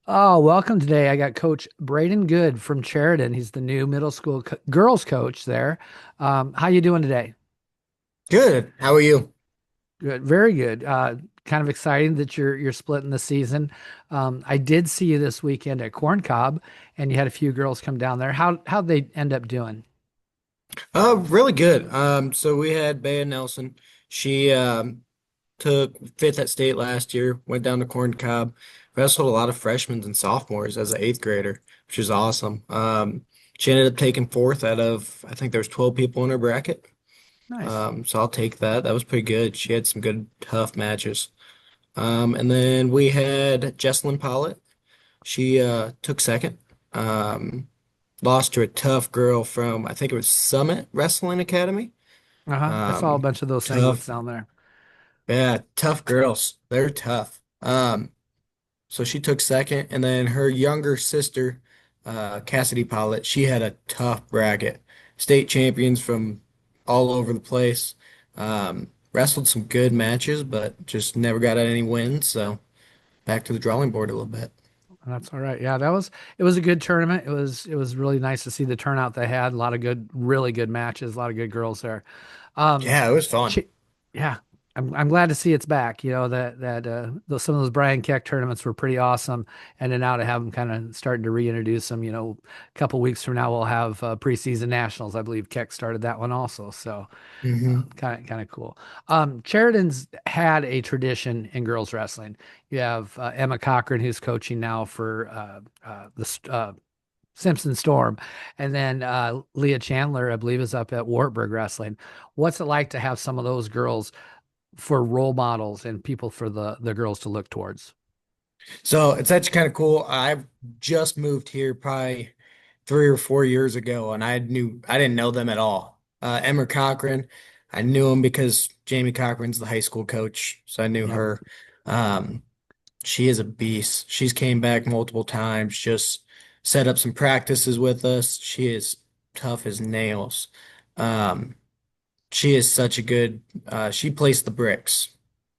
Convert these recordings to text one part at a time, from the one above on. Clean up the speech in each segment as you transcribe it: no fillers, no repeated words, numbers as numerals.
Oh, welcome today. I got Coach Brayden Good from Chariton. He's the new middle school girls coach there. How you doing today? Good. How are you? Good, very good. Kind of exciting that you're splitting the season. I did see you this weekend at Corn Cob, and you had a few girls come down there. How'd they end up doing? Really good. So we had Bea Nelson. She took fifth at state last year, went down to Corn Cob, wrestled a lot of freshmen and sophomores as an eighth grader, which is awesome. She ended up taking fourth out of, I think there was 12 people in her bracket. Nice. So I'll take that. That was pretty good. She had some good, tough matches. And then we had Jesselyn Pollitt. She took second. Um, Lost to a tough girl from, I think it was Summit Wrestling Academy. Uh-huh. I saw a Um, bunch of those singlets Tough, down there. yeah, tough girls. They're tough. So she took second, and then her younger sister, Cassidy Pollitt, she had a tough bracket. State champions from all over the place. Wrestled some good matches, but just never got any wins. So back to the drawing board a little bit. That's all right. Yeah, it was a good tournament. It was really nice to see the turnout they had. A lot of good, really good matches, a lot of good girls there. Um, Yeah, it was fun. Ch yeah, I'm glad to see it's back. You know some of those Brian Keck tournaments were pretty awesome, and then now to have them kind of starting to reintroduce them. A couple weeks from now we'll have preseason nationals. I believe Keck started that one also, so Hmm. kind of cool. Chariton's had a tradition in girls wrestling. You have Emma Cochran, who's coaching now for Simpson Storm. And then Leah Chandler, I believe, is up at Wartburg Wrestling. What's it like to have some of those girls for role models and people for the girls to look towards? So it's actually kind of cool. I've just moved here probably 3 or 4 years ago, and I didn't know them at all. Emma Cochran, I knew him because Jamie Cochran's the high school coach, so I knew Yep. her. Um, she is a beast. She's came back multiple times, just set up some practices with us. She is tough as nails. Um, she is such a good, she placed the bricks,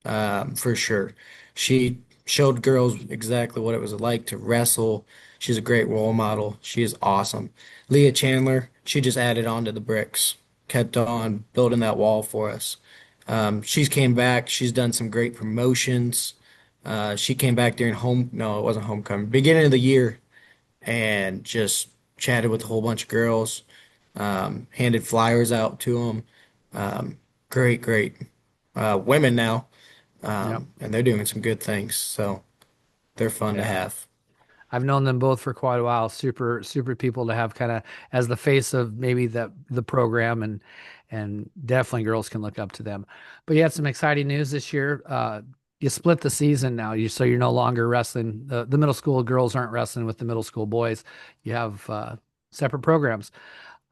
for sure. She showed girls exactly what it was like to wrestle. She's a great role model. She is awesome. Leah Chandler, she just added on to the bricks, kept on building that wall for us. She's came back. She's done some great promotions. She came back during no, it wasn't homecoming, beginning of the year, and just chatted with a whole bunch of girls, handed flyers out to them. Great, great women now, Yep. and they're doing some good things. So they're fun to Yeah. have. I've known them both for quite a while. Super people to have kind of as the face of maybe the program and definitely girls can look up to them. But you had some exciting news this year. You split the season now. So you're no longer wrestling. The middle school girls aren't wrestling with the middle school boys. You have separate programs.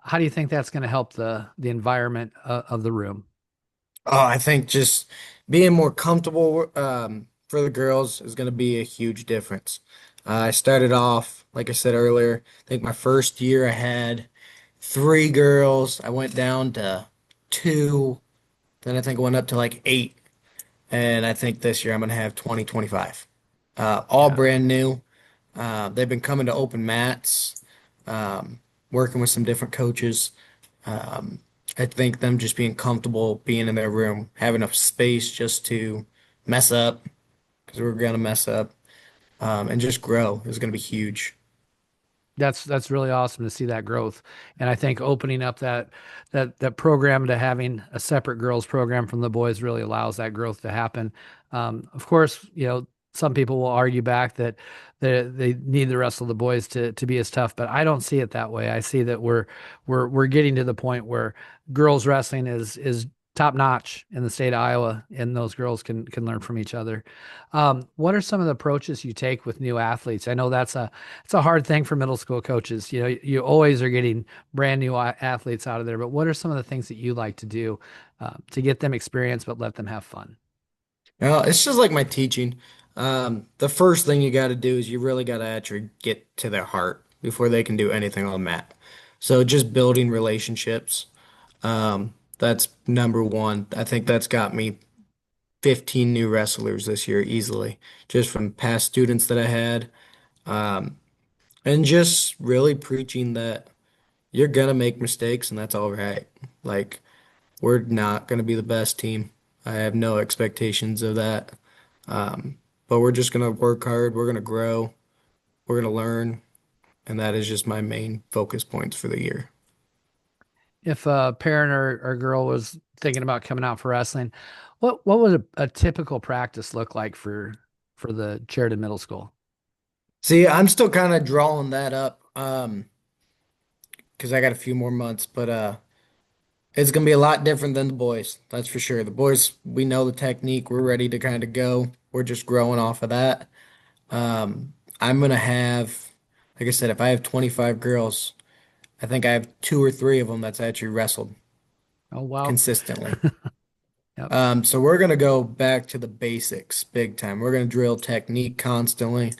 How do you think that's going to help the environment of the room? Oh, I think just being more comfortable for the girls is going to be a huge difference. I started off, like I said earlier, I think my first year I had three girls. I went down to two, then I think I went up to like eight. And I think this year I'm going to have 20, 25. All Yeah. brand new. They've been coming to open mats, working with some different coaches. Um, I think them just being comfortable being in their room, having enough space just to mess up, because we're going to mess up, and just grow is going to be huge. That's really awesome to see that growth. And I think opening up that program to having a separate girls program from the boys really allows that growth to happen. Of course, some people will argue back that they need the rest of the boys to be as tough, but I don't see it that way. I see that we're getting to the point where girls wrestling is top notch in the state of Iowa, and those girls can learn from each other. What are some of the approaches you take with new athletes? I know it's a hard thing for middle school coaches. You always are getting brand new athletes out of there, but what are some of the things that you like to do to get them experience but let them have fun? It's just like my teaching. The first thing you got to do is you really got to actually get to their heart before they can do anything on the mat. So just building relationships. That's number one. I think that's got me 15 new wrestlers this year easily, just from past students that I had. Um, and just really preaching that you're gonna make mistakes and that's all right. Like, we're not gonna be the best team. I have no expectations of that. Um, but we're just gonna work hard, we're gonna grow, we're gonna learn, and that is just my main focus points for the year. If a parent or girl was thinking about coming out for wrestling, what would a typical practice look like for the Chariton Middle School? See, I'm still kind of drawing that up, because I got a few more months, but it's gonna be a lot different than the boys, that's for sure. The boys, we know the technique, we're ready to kind of go. We're just growing off of that. I'm gonna have, like I said, if I have 25 girls, I think I have two or three of them that's actually wrestled Oh, wow. consistently. Yep. So we're gonna go back to the basics big time. We're gonna drill technique constantly.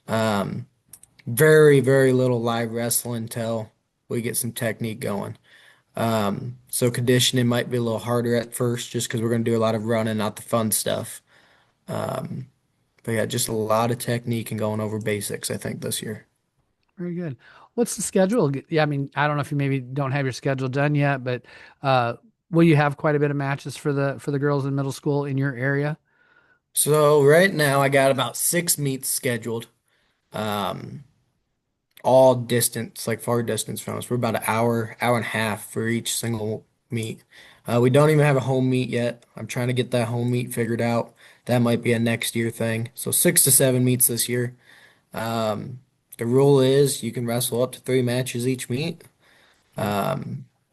Um, very, very little live wrestling until we get some technique going. So conditioning might be a little harder at first just because we're going to do a lot of running, not the fun stuff. But yeah, just a lot of technique and going over basics, I think, this year. Very good. What's the schedule? Yeah, I mean, I don't know if you maybe don't have your schedule done yet, but uh, will you have quite a bit of matches for the girls in middle school in your area? So right now I got about 6 meets scheduled, um, all distance, like far distance from us. We're about an hour, hour and a half for each single meet. We don't even have a home meet yet. I'm trying to get that home meet figured out. That might be a next year thing. So 6 to 7 meets this year. Um, the rule is you can wrestle up to 3 matches each meet. Okay.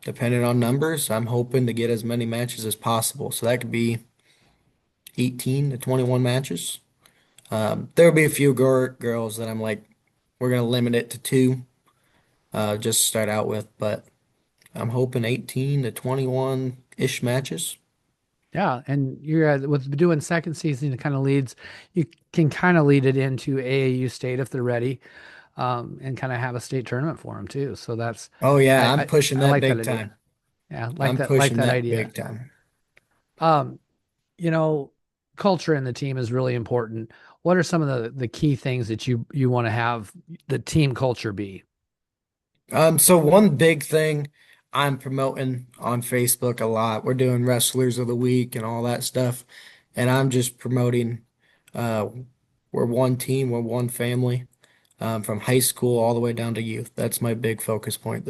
Depending on numbers, I'm hoping to get as many matches as possible. So that could be 18 to 21 matches. There'll be a few girls that I'm like, we're gonna limit it to two, just to start out with, but I'm hoping 18 to 21-ish matches. Yeah, and you're with doing second season, it kind of leads. You can kind of lead it into AAU state if they're ready, and kind of have a state tournament for them too. So that's, Oh yeah, I'm pushing I that like that big idea. time. Yeah, I'm like pushing that that idea. big time. Um, you know, culture in the team is really important. What are some of the key things that you want to have the team culture be? So one big thing I'm promoting on Facebook a lot, we're doing Wrestlers of the Week and all that stuff. And I'm just promoting, uh, we're one team, we're one family, from high school all the way down to youth. That's my big focus point.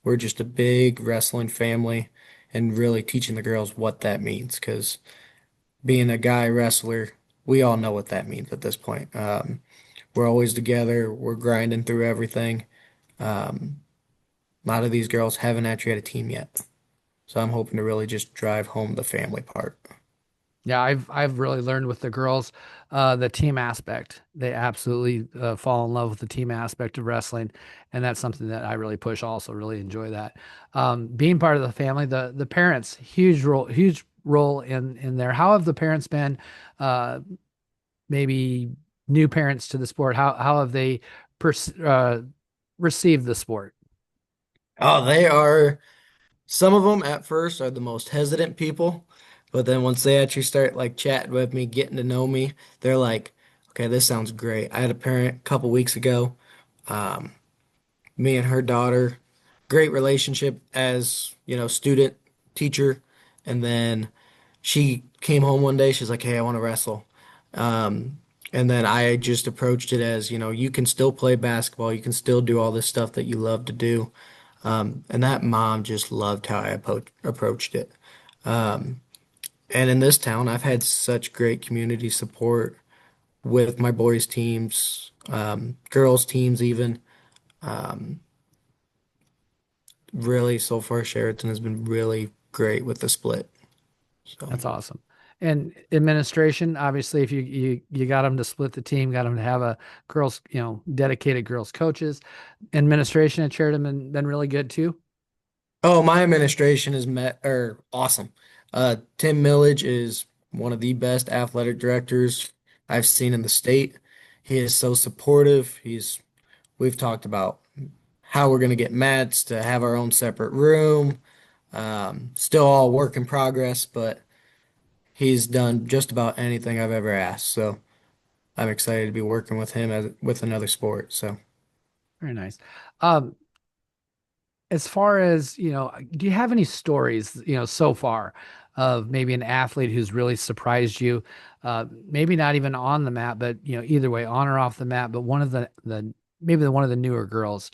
We're just a big wrestling family and really teaching the girls what that means. Because being a guy wrestler, we all know what that means at this point. We're always together, we're grinding through everything. Um, a lot of these girls haven't actually had a team yet. So I'm hoping to really just drive home the family part. Yeah, I've really learned with the girls, the team aspect. They absolutely fall in love with the team aspect of wrestling, and that's something that I really push. Also, really enjoy that. Being part of the family, the parents, huge role in there. How have the parents been? Uh, Maybe new parents to the sport. How have they pers received the sport? Oh, they are, some of them at first are the most hesitant people, but then once they actually start like chatting with me, getting to know me, they're like, okay, this sounds great. I had a parent a couple weeks ago, um, me and her daughter, great relationship as, student, teacher, and then she came home one day, she's like, hey, I want to wrestle. Um, and then I just approached it as, you can still play basketball, you can still do all this stuff that you love to do. And that mom just loved how I approached it. And in this town, I've had such great community support with my boys' teams, girls' teams, even. Really, so far, Chariton has been really great with the split. So, That's awesome. And administration, obviously, if you got them to split the team, got them to have a girls, dedicated girls coaches. Administration at Chariton been really good too. oh, my administration is met or awesome. Tim Millage is one of the best athletic directors I've seen in the state. He is so supportive. We've talked about how we're going to get mats to have our own separate room. Still all work in progress, but he's done just about anything I've ever asked. So I'm excited to be working with him with another sport. So, Very nice. Um, as far as, do you have any stories, so far of maybe an athlete who's really surprised you? Maybe not even on the mat, but either way, on or off the mat, but one of the maybe one of the newer girls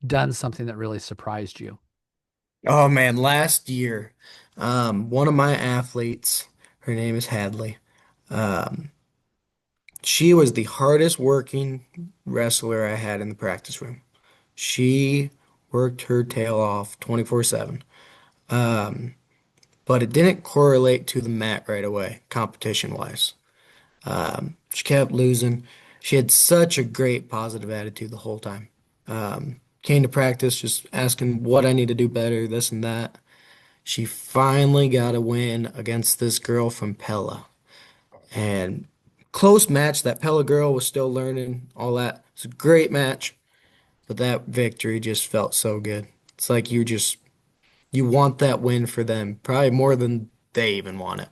done something that really surprised you. oh man, last year, one of my athletes, her name is Hadley. Um, she was the hardest working wrestler I had in the practice room. She worked her tail off 24/7. Um, but it didn't correlate to the mat right away, competition wise. She kept losing. She had such a great positive attitude the whole time. Came to practice just asking what I need to do better, this and that. She finally got a win against this girl from Pella. And close match. That Pella girl was still learning all that. It's a great match, but that victory just felt so good. It's like you want that win for them, probably more than they even want it.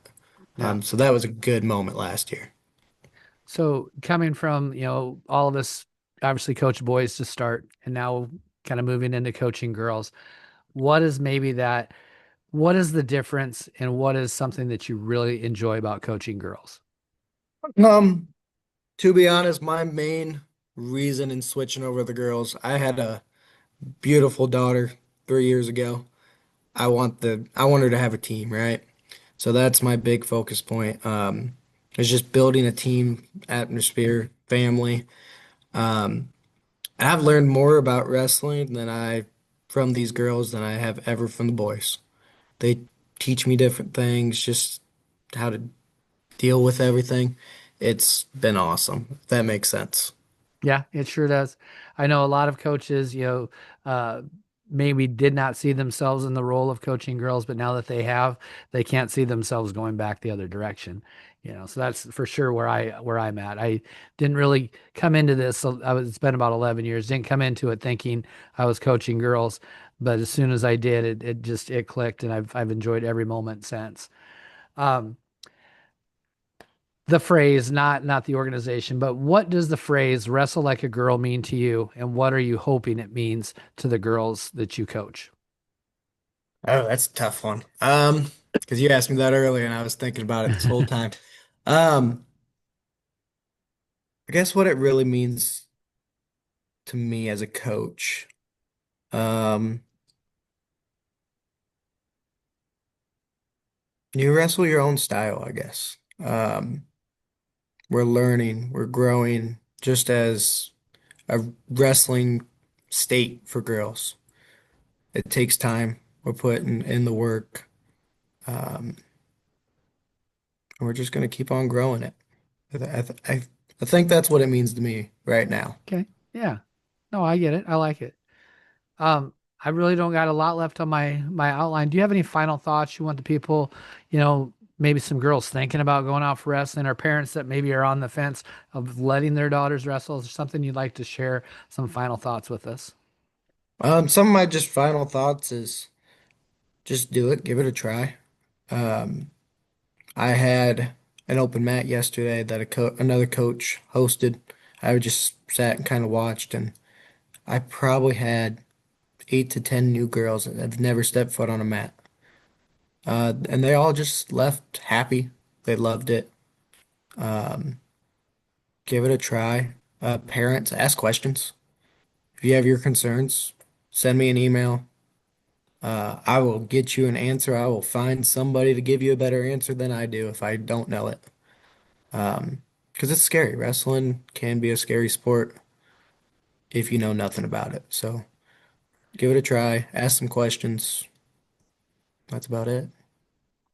Yeah. So that was a good moment last year. So coming from, all of us obviously coach boys to start and now kind of moving into coaching girls, what is maybe that, what is the difference and what is something that you really enjoy about coaching girls? Um, to be honest, my main reason in switching over the girls, I had a beautiful daughter 3 years ago. I want her to have a team, right? So that's my big focus point. It's just building a team atmosphere, family. Um, I've learned more about wrestling from these girls than I have ever from the boys. They teach me different things, just how to deal with everything. It's been awesome, if that makes sense. Yeah, it sure does. I know a lot of coaches, uh, maybe did not see themselves in the role of coaching girls, but now that they have, they can't see themselves going back the other direction. So that's for sure where I'm at. I didn't really come into this. So it's been about 11 years. Didn't come into it thinking I was coaching girls, but as soon as I did, it clicked, and I've enjoyed every moment since. Um, the phrase, not the organization, but what does the phrase wrestle like a girl mean to you, and what are you hoping it means to the girls that you coach? Oh, that's a tough one. Because you asked me that earlier and I was thinking about it this whole time. Um, I guess what it really means to me as a coach. Um, you wrestle your own style, I guess. We're learning, we're growing just as a wrestling state for girls. It takes time. We're putting in the work. Um, and we're just going to keep on growing it. I think that's what it means to me right now. Okay. Yeah. No, I get it. I like it. I really don't got a lot left on my outline. Do you have any final thoughts you want the people, maybe some girls thinking about going out for wrestling, or parents that maybe are on the fence of letting their daughters wrestle? Is there something you'd like to share some final thoughts with us? Some of my just final thoughts is just do it, give it a try. Um, I had an open mat yesterday that another coach hosted. I just sat and kind of watched, and I probably had 8 to 10 new girls that have never stepped foot on a mat. And they all just left happy. They loved it. Um, give it a try. Parents, ask questions. If you have your concerns, send me an email. I will get you an answer. I will find somebody to give you a better answer than I do if I don't know it. Because it's scary. Wrestling can be a scary sport if you know nothing about it. So give it a try. Ask some questions. That's about it.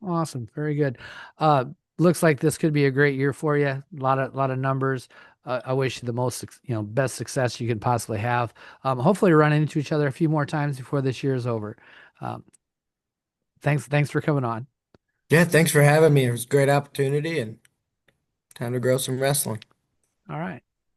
Awesome. Very good. Uh, looks like this could be a great year for you. A lot of numbers. I wish you the most, best success you could possibly have. Hopefully run into each other a few more times before this year is over. Um, thanks for coming on. Yeah, thanks for having me. It was a great opportunity and time to grow some wrestling. All right.